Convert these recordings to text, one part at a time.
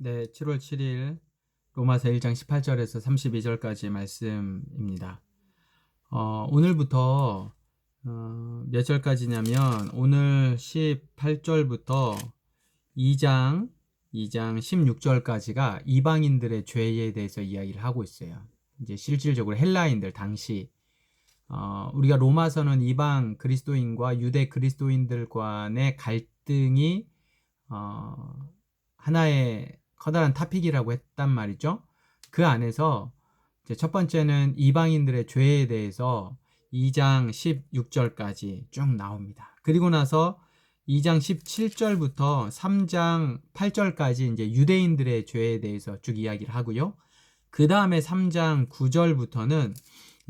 네, 7월 7일 로마서 1장 18절에서 32절까지 말씀입니다. 오늘부터 몇 절까지냐면 오늘 18절부터 2장 16절까지가 이방인들의 죄에 대해서 이야기를 하고 있어요. 이제 실질적으로 헬라인들 당시 우리가 로마서는 이방 그리스도인과 유대 그리스도인들 간의 갈등이 하나의 커다란 타픽이라고 했단 말이죠. 그 안에서 이제 첫 번째는 이방인들의 죄에 대해서 2장 16절까지 쭉 나옵니다. 그리고 나서 2장 17절부터 3장 8절까지 이제 유대인들의 죄에 대해서 쭉 이야기를 하고요. 그 다음에 3장 9절부터는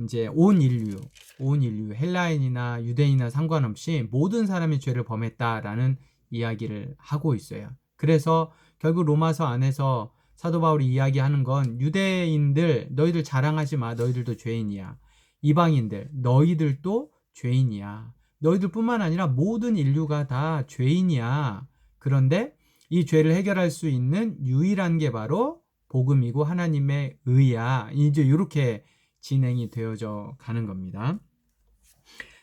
이제 온 인류, 헬라인이나 유대인이나 상관없이 모든 사람이 죄를 범했다라는 이야기를 하고 있어요. 그래서 결국 로마서 안에서 사도 바울이 이야기하는 건 유대인들 너희들 자랑하지 마. 너희들도 죄인이야. 이방인들 너희들도 죄인이야. 너희들뿐만 아니라 모든 인류가 다 죄인이야. 그런데 이 죄를 해결할 수 있는 유일한 게 바로 복음이고 하나님의 의야. 이제 이렇게 진행이 되어져 가는 겁니다.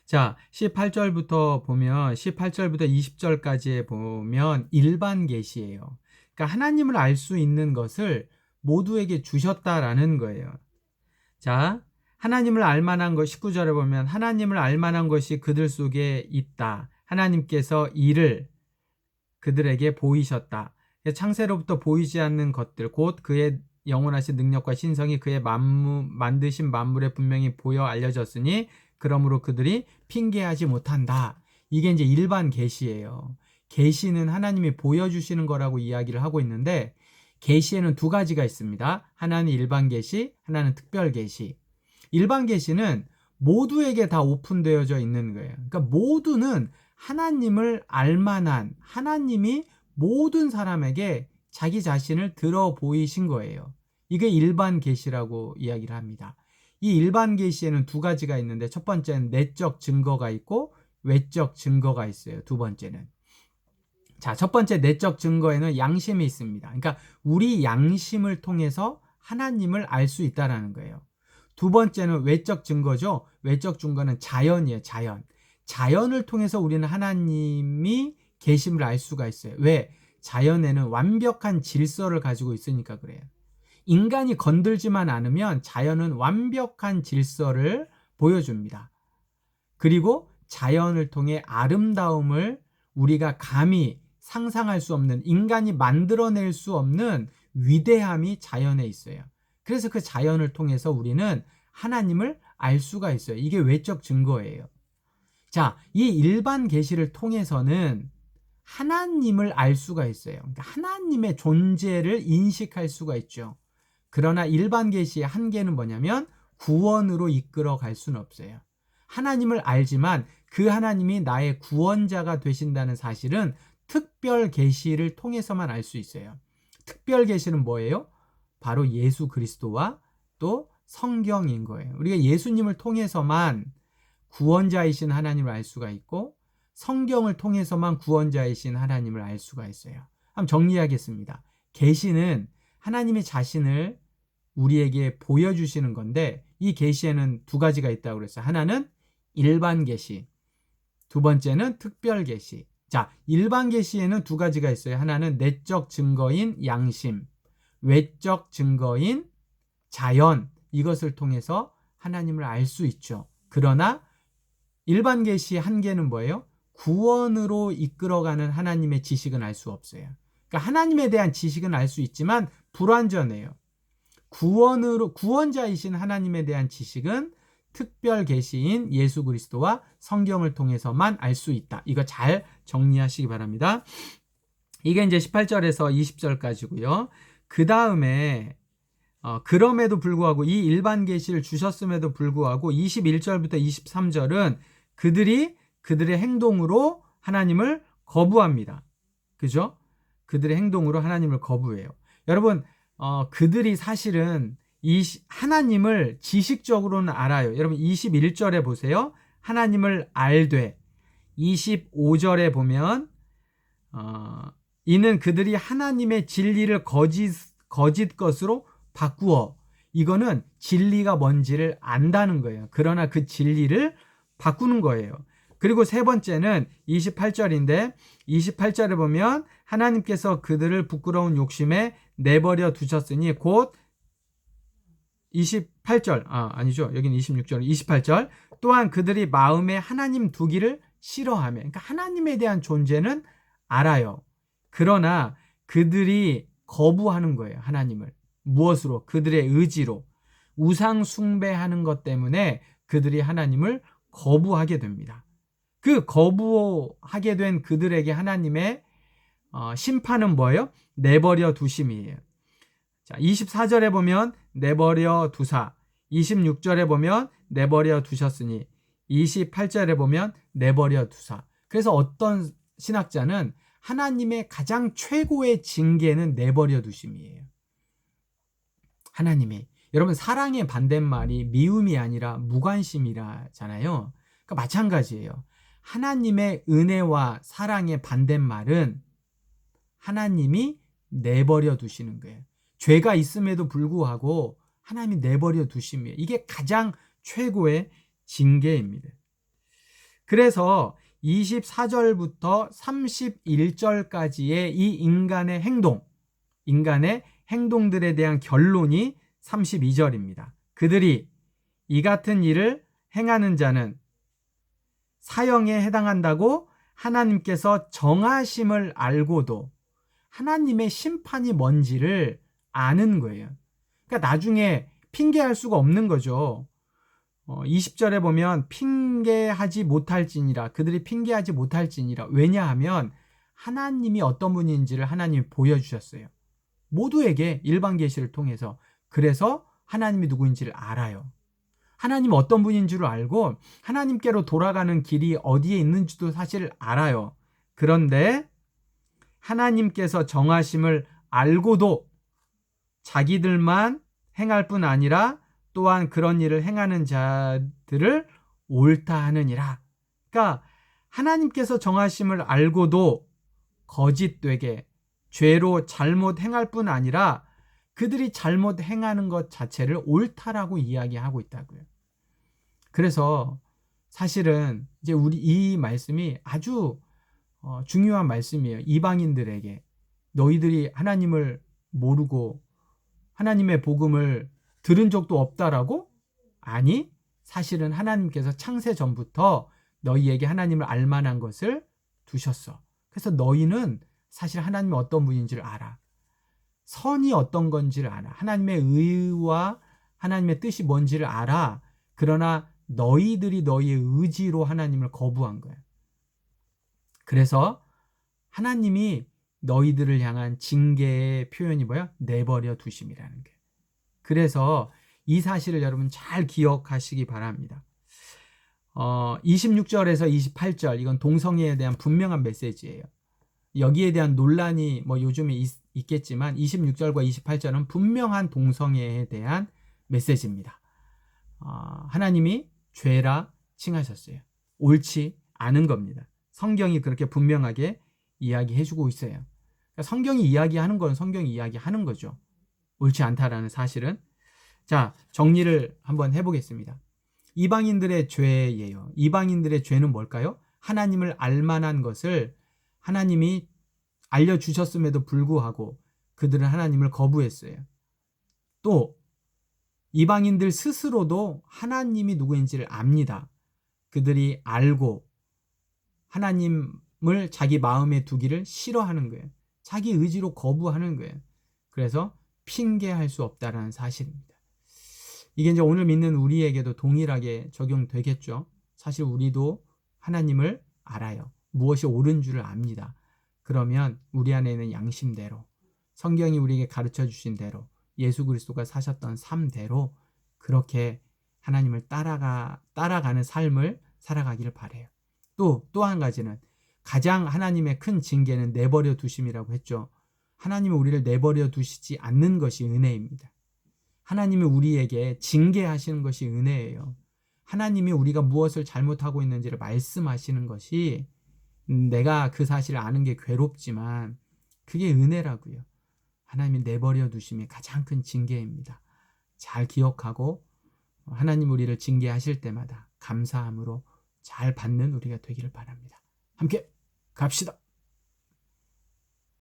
자, 18절부터 보면 18절부터 20절까지에 보면 일반 계시예요. 그러니까 하나님을 알 수 있는 것을 모두에게 주셨다라는 거예요. 자, 하나님을 알 만한 것 19절에 보면 하나님을 알 만한 것이 그들 속에 있다. 하나님께서 이를 그들에게 보이셨다. 창세로부터 보이지 않는 것들 곧 그의 영원하신 능력과 신성이 그의 만드신 만물에 분명히 보여 알려졌으니 그러므로 그들이 핑계하지 못한다. 이게 이제 일반 계시예요. 계시는 하나님이 보여주시는 거라고 이야기를 하고 있는데 계시에는 두 가지가 있습니다. 하나는 일반 계시, 하나는 특별 계시. 일반 계시는 모두에게 다 오픈되어져 있는 거예요. 그러니까 모두는 하나님을 알만한 하나님이 모든 사람에게 자기 자신을 들어 보이신 거예요. 이게 일반 계시라고 이야기를 합니다. 이 일반 계시에는 두 가지가 있는데 첫 번째는 내적 증거가 있고 외적 증거가 있어요. 두 번째는. 자, 첫 번째 내적 증거에는 양심이 있습니다. 그러니까 우리 양심을 통해서 하나님을 알 수 있다는 거예요. 두 번째는 외적 증거죠. 외적 증거는 자연이에요. 자연을 통해서 우리는 하나님이 계심을 알 수가 있어요. 왜? 자연에는 완벽한 질서를 가지고 있으니까 그래요. 인간이 건들지만 않으면 자연은 완벽한 질서를 보여줍니다. 그리고 자연을 통해 아름다움을 우리가 감히 상상할 수 없는, 인간이 만들어낼 수 없는 위대함이 자연에 있어요. 그래서 그 자연을 통해서 우리는 하나님을 알 수가 있어요. 이게 외적 증거예요. 자, 이 일반 계시를 통해서는 하나님을 알 수가 있어요. 그러니까 하나님의 존재를 인식할 수가 있죠. 그러나 일반 계시의 한계는 뭐냐면 구원으로 이끌어 갈 수는 없어요. 하나님을 알지만 그 하나님이 나의 구원자가 되신다는 사실은 특별 계시를 통해서만 알 수 있어요. 특별 계시는 뭐예요? 바로 예수 그리스도와 또 성경인 거예요. 우리가 예수님을 통해서만 구원자이신 하나님을 알 수가 있고 성경을 통해서만 구원자이신 하나님을 알 수가 있어요. 한번 정리하겠습니다. 계시는 하나님의 자신을 우리에게 보여주시는 건데 이 계시에는 두 가지가 있다고 그랬어요. 하나는 일반 계시, 두 번째는 특별 계시. 자, 일반 계시에는 두 가지가 있어요. 하나는 내적 증거인 양심, 외적 증거인 자연, 이것을 통해서 하나님을 알 수 있죠. 그러나 일반 계시의 한계는 뭐예요? 구원으로 이끌어가는 하나님의 지식은 알 수 없어요. 그러니까 하나님에 대한 지식은 알 수 있지만 불완전해요. 구원자이신 하나님에 대한 지식은 특별 계시인 예수 그리스도와 성경을 통해서만 알 수 있다. 이거 잘 정리하시기 바랍니다. 이게 이제 18절에서 20절까지고요. 그 다음에 그럼에도 불구하고 이 일반 계시를 주셨음에도 불구하고 21절부터 23절은 그들의 행동으로 하나님을 거부합니다. 그죠? 그들의 행동으로 하나님을 거부해요. 여러분, 그들이 사실은 하나님을 지식적으로는 알아요. 여러분 21절에 보세요. 하나님을 알되 25절에 보면 이는 그들이 하나님의 진리를 거짓 것으로 바꾸어. 이거는 진리가 뭔지를 안다는 거예요. 그러나 그 진리를 바꾸는 거예요. 그리고 세 번째는 28절인데 28절에 보면 하나님께서 그들을 부끄러운 욕심에 내버려 두셨으니 곧 28절 아니죠. 여기는 26절 28절 또한 그들이 마음에 하나님 두기를 싫어하며 그러니까 하나님에 대한 존재는 알아요. 그러나 그들이 거부하는 거예요. 하나님을. 무엇으로? 그들의 의지로. 우상 숭배하는 것 때문에 그들이 하나님을 거부하게 됩니다. 그 거부하게 된 그들에게 하나님의 심판은 뭐예요? 내버려 두심이에요. 자, 24절에 보면 내버려 두사, 26절에 보면 내버려 두셨으니, 28절에 보면 내버려 두사. 그래서 어떤 신학자는 하나님의 가장 최고의 징계는 내버려 두심이에요. 하나님이. 여러분 사랑의 반대말이 미움이 아니라 무관심이라잖아요. 그러니까 마찬가지예요. 하나님의 은혜와 사랑의 반대말은 하나님이 내버려 두시는 거예요. 죄가 있음에도 불구하고 하나님이 내버려 두심이에요. 이게 가장 최고의 징계입니다. 그래서 24절부터 31절까지의 이 인간의 행동들에 대한 결론이 32절입니다. 그들이 이 같은 일을 행하는 자는 사형에 해당한다고 하나님께서 정하심을 알고도 하나님의 심판이 뭔지를 아는 거예요. 그러니까 나중에 핑계할 수가 없는 거죠. 20절에 보면 핑계하지 못할지니라. 그들이 핑계하지 못할지니라. 왜냐하면 하나님이 어떤 분인지를 하나님이 보여주셨어요. 모두에게 일반 계시를 통해서. 그래서 하나님이 누구인지를 알아요. 하나님이 어떤 분인 줄 알고 하나님께로 돌아가는 길이 어디에 있는지도 사실 알아요. 그런데 하나님께서 정하심을 알고도 자기들만 행할 뿐 아니라 또한 그런 일을 행하는 자들을 옳다 하느니라. 그러니까 하나님께서 정하심을 알고도 거짓되게 죄로 잘못 행할 뿐 아니라 그들이 잘못 행하는 것 자체를 옳다라고 이야기하고 있다고요. 그래서 사실은 이제 우리 이 말씀이 아주 중요한 말씀이에요. 이방인들에게 너희들이 하나님을 모르고 하나님의 복음을 들은 적도 없다라고? 아니, 사실은 하나님께서 창세 전부터 너희에게 하나님을 알만한 것을 두셨어. 그래서 너희는 사실 하나님이 어떤 분인지를 알아. 선이 어떤 건지를 알아. 하나님의 의와 하나님의 뜻이 뭔지를 알아. 그러나 너희들이 너희의 의지로 하나님을 거부한 거야. 그래서 하나님이 너희들을 향한 징계의 표현이 뭐야? 내버려 두심이라는 게. 그래서 이 사실을 여러분 잘 기억하시기 바랍니다. 26절에서 28절 이건 동성애에 대한 분명한 메시지예요. 여기에 대한 논란이 뭐 요즘에 있겠지만 26절과 28절은 분명한 동성애에 대한 메시지입니다. 하나님이 죄라 칭하셨어요. 옳지 않은 겁니다. 성경이 그렇게 분명하게 이야기해주고 있어요. 그러니까 성경이 이야기하는 건 성경이 이야기하는 거죠. 옳지 않다라는 사실은. 자, 정리를 한번 해보겠습니다. 이방인들의 죄예요. 이방인들의 죄는 뭘까요? 하나님을 알만한 것을 하나님이 알려주셨음에도 불구하고 그들은 하나님을 거부했어요. 또 이방인들 스스로도 하나님이 누구인지를 압니다. 그들이 알고 하나님을 자기 마음에 두기를 싫어하는 거예요. 자기 의지로 거부하는 거예요. 그래서 핑계할 수 없다라는 사실입니다. 이게 이제 오늘 믿는 우리에게도 동일하게 적용되겠죠. 사실 우리도 하나님을 알아요. 무엇이 옳은 줄을 압니다. 그러면 우리 안에 있는 양심대로 성경이 우리에게 가르쳐 주신 대로 예수 그리스도가 사셨던 삶대로 그렇게 하나님을 따라가는 삶을 살아가기를 바라요. 또 한 가지는 가장 하나님의 큰 징계는 내버려 두심이라고 했죠. 하나님이 우리를 내버려 두시지 않는 것이 은혜입니다. 하나님이 우리에게 징계하시는 것이 은혜예요. 하나님이 우리가 무엇을 잘못하고 있는지를 말씀하시는 것이 내가 그 사실을 아는 게 괴롭지만 그게 은혜라고요. 하나님이 내버려 두심이 가장 큰 징계입니다. 잘 기억하고 하나님 우리를 징계하실 때마다 감사함으로 잘 받는 우리가 되기를 바랍니다. 함께 갑시다.